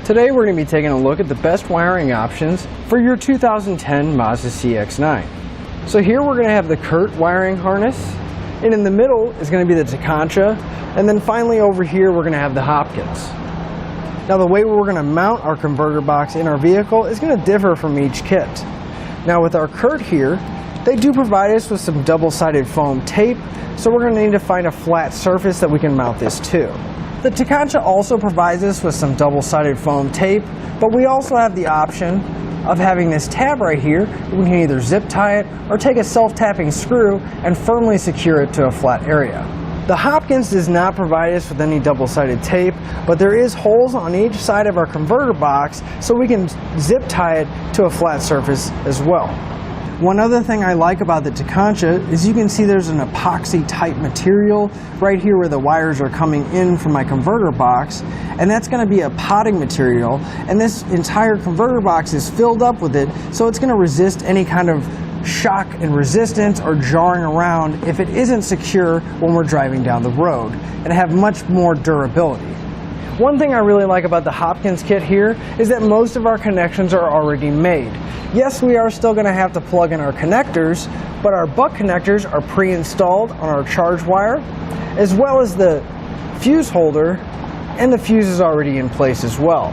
Today we're going to be taking a look at the best wiring options for your 2010 Mazda CX-9. So here we're going to have the Curt wiring harness, and in the middle is going to be the Tekonsha, and then finally over here we're going to have the Hopkins. Now the way we're going to mount our converter box in our vehicle is going to differ from each kit. Now with our Curt here, they do provide us with some double-sided foam tape, so we're going to need to find a flat surface that we can mount this to. The Tekonsha also provides us with some double-sided foam tape, but we also have the option of having this tab right here. We can either zip tie it or take a self-tapping screw and firmly secure it to a flat area. The Hopkins does not provide us with any double-sided tape, but there is holes on each side of our converter box, so we can zip tie it to a flat surface as well. One other thing I like about the Tekonsha is you can see there's an epoxy-type material right here where the wires are coming in from my converter box, and that's going to be a potting material, and this entire converter box is filled up with it, so it's going to resist any kind of shock and resistance or jarring around if it isn't secure when we're driving down the road, and have much more durability. One thing I really like about the Hopkins kit here is that most of our connections are already made. Yes, we are still going to have to plug in our connectors, but our butt connectors are pre-installed on our charge wire, as well as the fuse holder, and the fuse is already in place as well.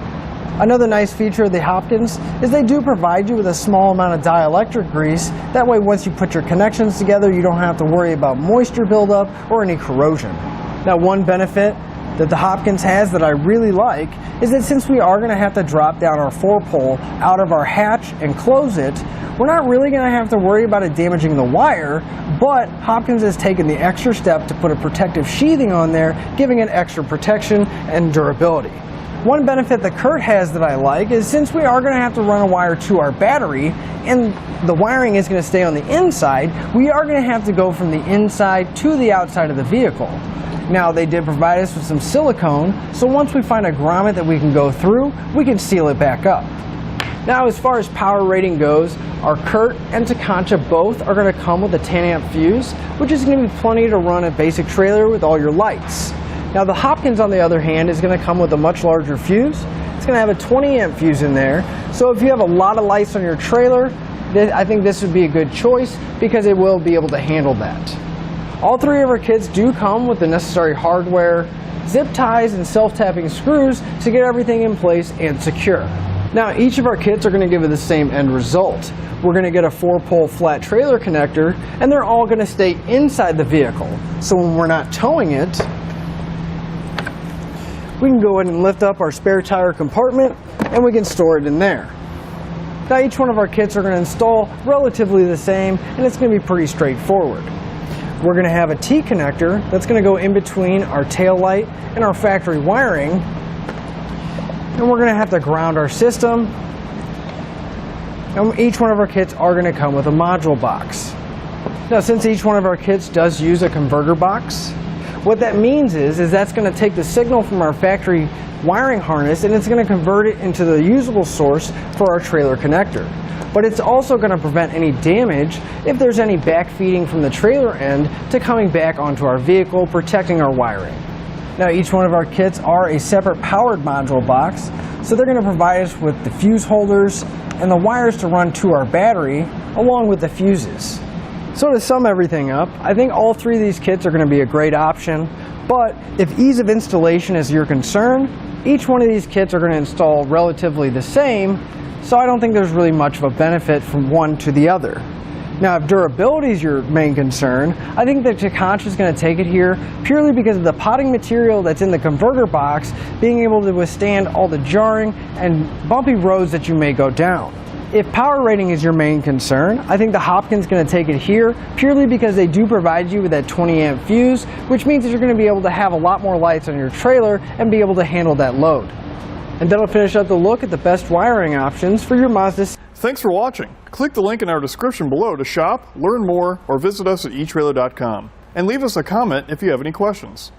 Another nice feature of the Hopkins is they do provide you with a small amount of dielectric grease. That way once you put your connections together, you don't have to worry about moisture buildup or any corrosion. Now one benefit that the Hopkins has that I really like is that since we are going to have to drop down our 4-pole out of our hatch and close it, we're not really going to have to worry about it damaging the wire, but Hopkins has taken the extra step to put a protective sheathing on there, giving it extra protection and durability. One benefit that Curt has that I like is since we are going to have to run a wire to our battery and the wiring is going to stay on the inside, we are going to have to go from the inside to the outside of the vehicle. Now they did provide us with some silicone, so once we find a grommet that we can go through, we can seal it back up. Now as far as power rating goes, our Curt and Tekonsha both are going to come with a 10 amp fuse, which is going to be plenty to run a basic trailer with all your lights. Now the Hopkins on the other hand is going to come with a much larger fuse. It's going to have a 20 amp fuse in there, so if you have a lot of lights on your trailer, I think this would be a good choice because it will be able to handle that. All three of our kits do come with the necessary hardware, zip ties, and self-tapping screws to get everything in place and secure. Now each of our kits are going to give it the same end result. We're going to get a 4-pole flat trailer connector, and they're all going to stay inside the vehicle. So when we're not towing it, we can go ahead and lift up our spare tire compartment and we can store it in there. Now each one of our kits are going to install relatively the same, and it's going to be pretty straightforward. We're going to have a T connector that's going to go in between our tail light and our factory wiring, and we're going to have to ground our system, and each one of our kits are going to come with a module box. Now since each one of our kits does use a converter box, what that means is that's going to take the signal from our factory wiring harness and it's going to convert it into the usable source for our trailer connector. But it's also going to prevent any damage if there's any backfeeding from the trailer end to coming back onto our vehicle, protecting our wiring. Now each one of our kits are a separate powered module box, so they're going to provide us with the fuse holders and the wires to run to our battery along with the fuses. So to sum everything up, I think all three of these kits are going to be a great option, but if ease of installation is your concern, each one of these kits are going to install relatively the same, so I don't think there's really much of a benefit from one to the other. Now if durability is your main concern, I think that Tekonsha is going to take it here purely because of the potting material that's in the converter box being able to withstand all the jarring and bumpy roads that you may go down. If power rating is your main concern, I think the Hopkins is going to take it here purely because they do provide you with that 20 amp fuse, which means that you're going to be able to have a lot more lights on your trailer and be able to handle that load. And that'll finish up the look at the best wiring options for your Mazda. Thanks for watching. Click the link in our description below to shop, learn more, or visit us at etrailer.com. And leave us a comment if you have any questions.